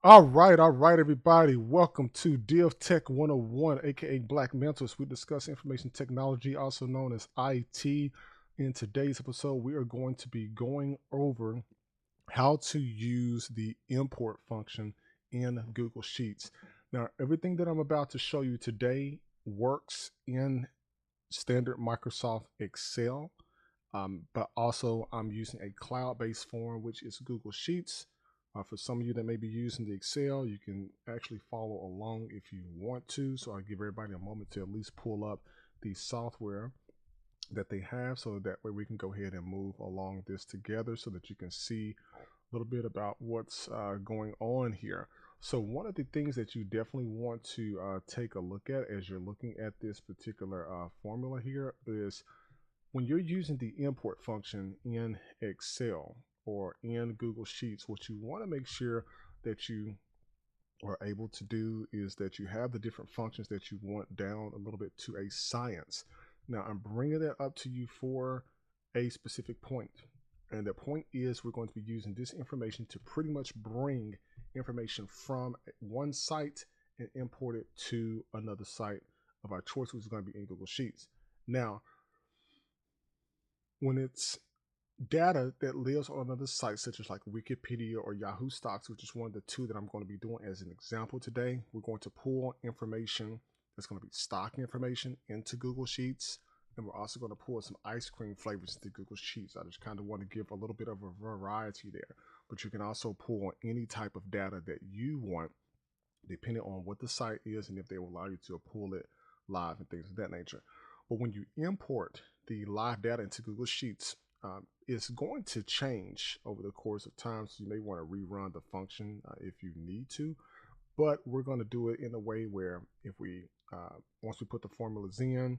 All right, everybody. Welcome to Div Tech 101, aka Black Mentors. We discuss information technology, also known as IT. In today's episode, we are going to be going over how to use the import function in Google Sheets. Now, everything that I'm about to show you today works in standard Microsoft Excel, but also I'm using a cloud-based form, which is Google Sheets. For some of you that may be using the Excel, you can actually follow along if you want to. So I'll give everybody a moment to at least pull up the software that they have, so that way we can go ahead and move along this together so that you can see a little bit about what's going on here. So one of the things that you definitely want to take a look at as you're looking at this particular formula here is when you're using the import function in Excel or in Google Sheets, what you want to make sure that you are able to do is that you have the different functions that you want down a little bit to a science. Now, I'm bringing that up to you for a specific point. And the point is we're going to be using this information to pretty much bring information from one site and import it to another site of our choice, which is going to be in Google Sheets. Now, when it's data that lives on another site, such as like Wikipedia or Yahoo Stocks, which is one of the two that I'm going to be doing as an example today, we're going to pull information that's going to be stock information into Google Sheets. And we're also going to pull some ice cream flavors into Google Sheets. I just kind of want to give a little bit of a variety there. But you can also pull any type of data that you want, depending on what the site is and if they will allow you to pull it live and things of that nature. But when you import the live data into Google Sheets, it's going to change over the course of time. So you may want to rerun the function if you need to, but we're going to do it in a way where if we, once we put the formulas in,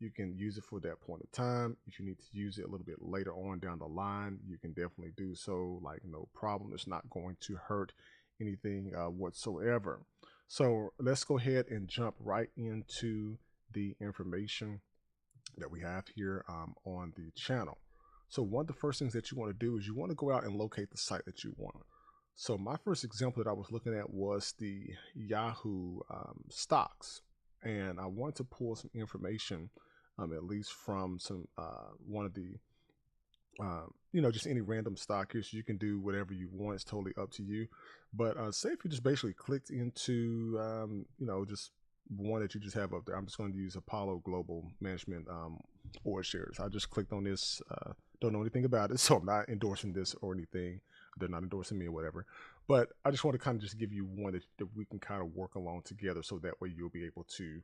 you can use it for that point of time. If you need to use it a little bit later on down the line, you can definitely do so, like no problem. It's not going to hurt anything whatsoever. So let's go ahead and jump right into the information that we have here on the channel. So one of the first things that you want to do is you want to go out and locate the site that you want. So my first example that I was looking at was the Yahoo stocks, and I wanted to pull some information, at least from some one of the just any random stock here. So you can do whatever you want; it's totally up to you. But say if you just basically clicked into just one that you just have up there. I'm just going to use Apollo Global Management or shares. I just clicked on this. Don't know anything about it, so I'm not endorsing this or anything. They're not endorsing me or whatever. But I just want to kind of just give you one that we can kind of work along together, so that way you'll be able to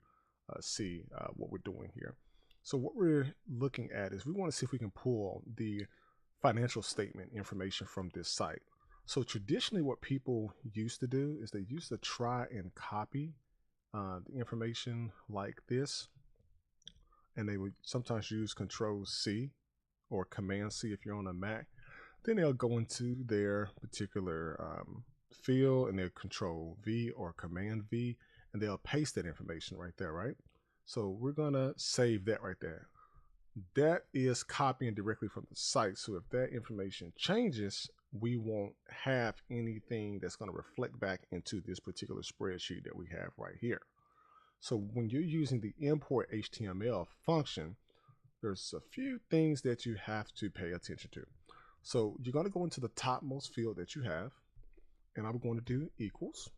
see what we're doing here. So what we're looking at is we want to see if we can pull the financial statement information from this site. So traditionally, what people used to do is they used to try and copy the information like this, and they would sometimes use Control C or Command C if you're on a Mac. Then they'll go into their particular field and they'll Control V or Command V, and they'll paste that information right there, right? So we're gonna save that right there. That is copying directly from the site. So if that information changes, we won't have anything that's going to reflect back into this particular spreadsheet that we have right here. So when you're using the import HTML function, there's a few things that you have to pay attention to. So you're going to go into the topmost field that you have, and I'm going to do equals.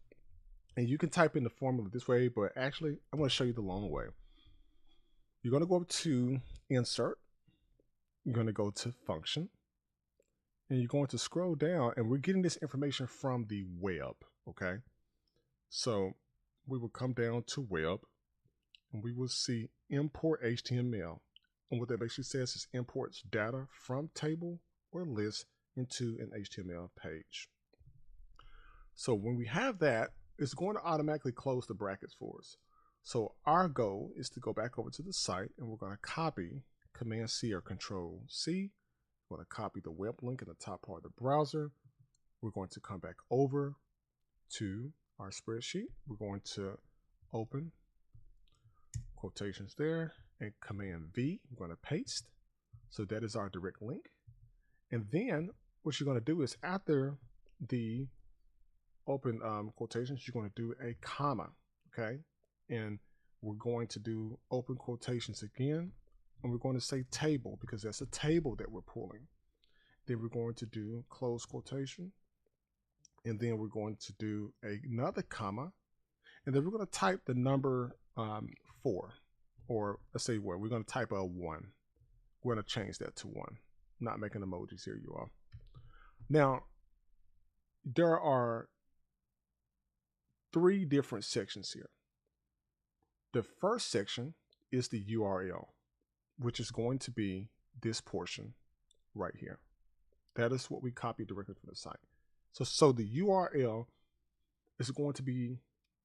And you can type in the formula this way, but actually I'm going to show you the long way. You're going to go up to insert, you're going to go to function, and you're going to scroll down, and we're getting this information from the web, okay? So we will come down to web, and we will see import HTML. And what that basically says is imports data from table or list into an HTML page. So when we have that, it's going to automatically close the brackets for us. So our goal is to go back over to the site, and we're going to copy Command C or Control C. We're going to copy the web link in the top part of the browser. We're going to come back over to our spreadsheet. We're going to open quotations there and Command V. We're going to paste. So that is our direct link. And then what you're going to do is after the open quotations, you're going to do a comma, okay? And we're going to do open quotations again, and we're going to say table because that's a table that we're pulling. Then we're going to do close quotation, and then we're going to do another comma, and then we're going to type the number 4, or let's say what we're going to type a 1. We're going to change that to 1. Not making emojis here, you all. Now, there are 3 different sections here. The first section is the URL, which is going to be this portion right here. That is what we copied directly from the site. So the URL is going to be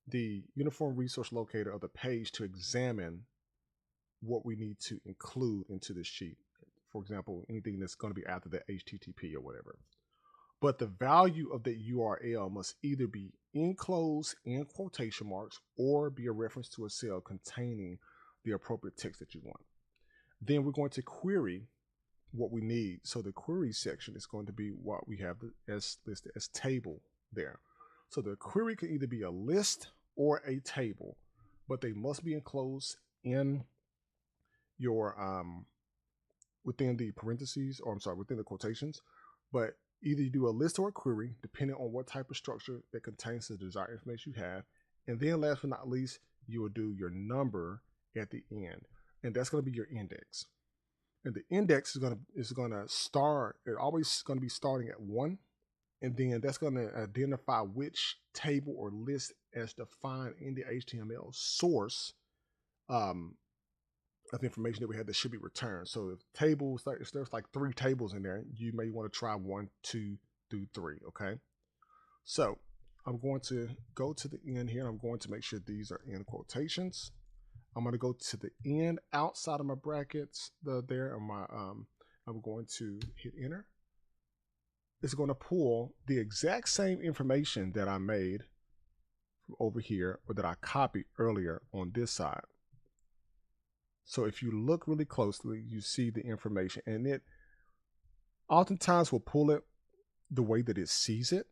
the uniform resource locator of the page to examine what we need to include into this sheet. For example, anything that's going to be after the HTTP or whatever. But the value of the URL must either be enclosed in quotation marks or be a reference to a cell containing the appropriate text that you want. Then we're going to query what we need. So the query section is going to be what we have as listed as table there. So the query can either be a list or a table, but they must be enclosed in your within the parentheses, or I'm sorry, within the quotations. But either you do a list or a query, depending on what type of structure that contains the desired information you have. And then last but not least, you will do your number at the end. And that's going to be your index. And the index is going to start, it's always going to be starting at 1. And then that's going to identify which table or list as defined in the HTML source of information that we had that should be returned. So if tables, if there's like 3 tables in there, you may want to try 1, 2 through 3. Okay. So I'm going to go to the end here. I'm going to make sure these are in quotations. I'm going to go to the end outside of my brackets there on my, I'm going to hit enter. It's going to pull the exact same information that I made from over here, or that I copied earlier on this side. So if you look really closely, you see the information, and it oftentimes will pull it the way that it sees it.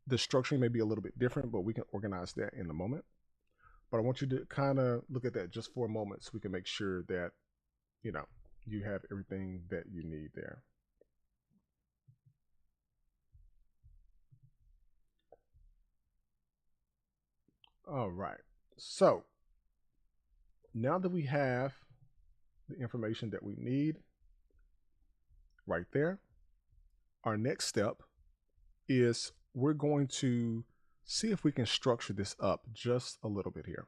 The structuring may be a little bit different, but we can organize that in a moment. But I want you to kind of look at that just for a moment so we can make sure that, you know, you have everything that you need there. All right. So now that we have the information that we need right there, our next step is we're going to see if we can structure this up just a little bit here.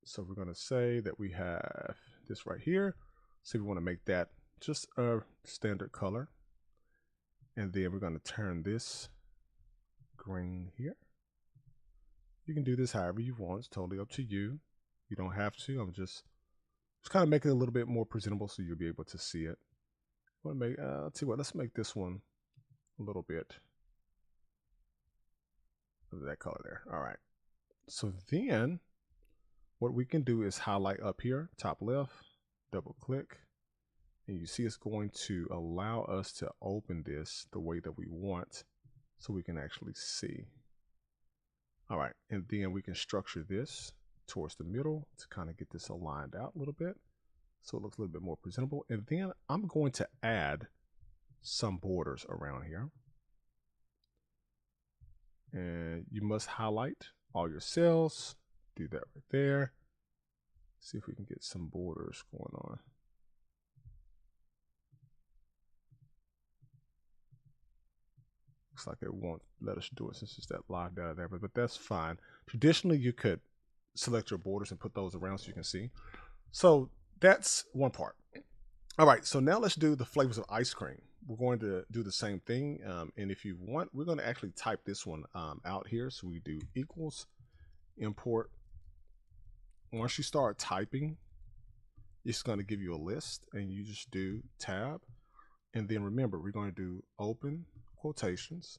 So we're going to say that we have this right here. So we want to make that just a standard color. And then we're going to turn this green here. You can do this however you want. It's totally up to you. You don't have to. I'm just kind of making it a little bit more presentable so you'll be able to see it. I want to make, let's see what, let's make this one a little bit of that color there. All right. So then what we can do is highlight up here, top left, double click, and you see it's going to allow us to open this the way that we want so we can actually see. All right, and then we can structure this towards the middle to kind of get this aligned out a little bit so it looks a little bit more presentable. And then I'm going to add some borders around here. And you must highlight all your cells. Do that right there. See if we can get some borders going on. Looks like it won't let us do it since it's that live data there, but that's fine. Traditionally, you could select your borders and put those around so you can see. So that's one part. All right, so now let's do the flavors of ice cream. We're going to do the same thing. And if you want, we're going to actually type this one out here. So we do equals import. Once you start typing, it's going to give you a list, and you just do tab. And then remember, we're going to do open quotations.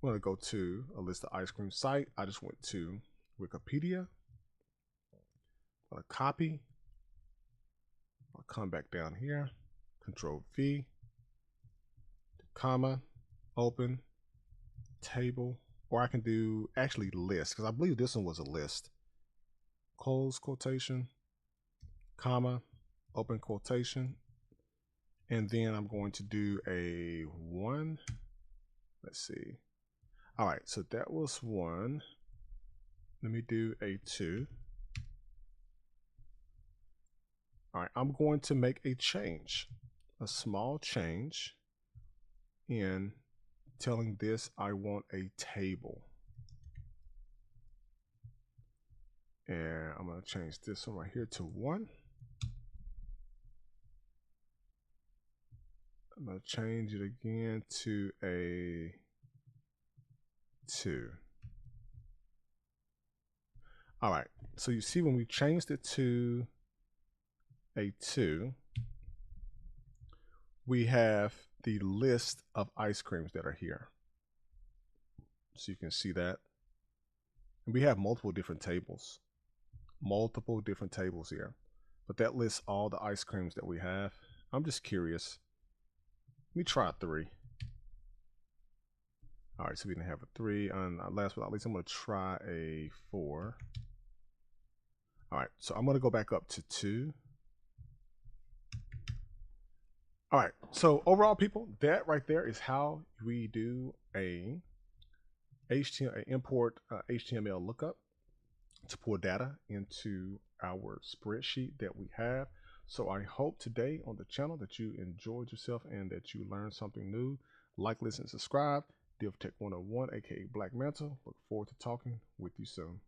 We're going to go to a list of ice cream site. I just went to Wikipedia. I'm going to copy. I'll come back down here. Control V, comma, open, table, or I can do actually list, because I believe this one was a list. Close quotation, comma, open quotation, and then I'm going to do a 1. Let's see. All right, so that was 1. Let me do a 2. All right, I'm going to make a change, a small change in telling this I want a table. And I'm going to change this one right here to 1. I'm going to change it again to a 2. All right, so you see when we changed it to a 2, we have the list of ice creams that are here. So you can see that. And we have multiple different tables here. But that lists all the ice creams that we have. I'm just curious. Let me try 3. All right, so we didn't have a 3. And last but not least, I'm going to try a 4. All right, so I'm going to go back up to 2. All right, so overall, people, that right there is how we do a import HTML lookup to pull data into our spreadsheet that we have. So I hope today on the channel that you enjoyed yourself and that you learned something new. Like, listen, subscribe. DivTech 101, aka Black Manta. Look forward to talking with you soon.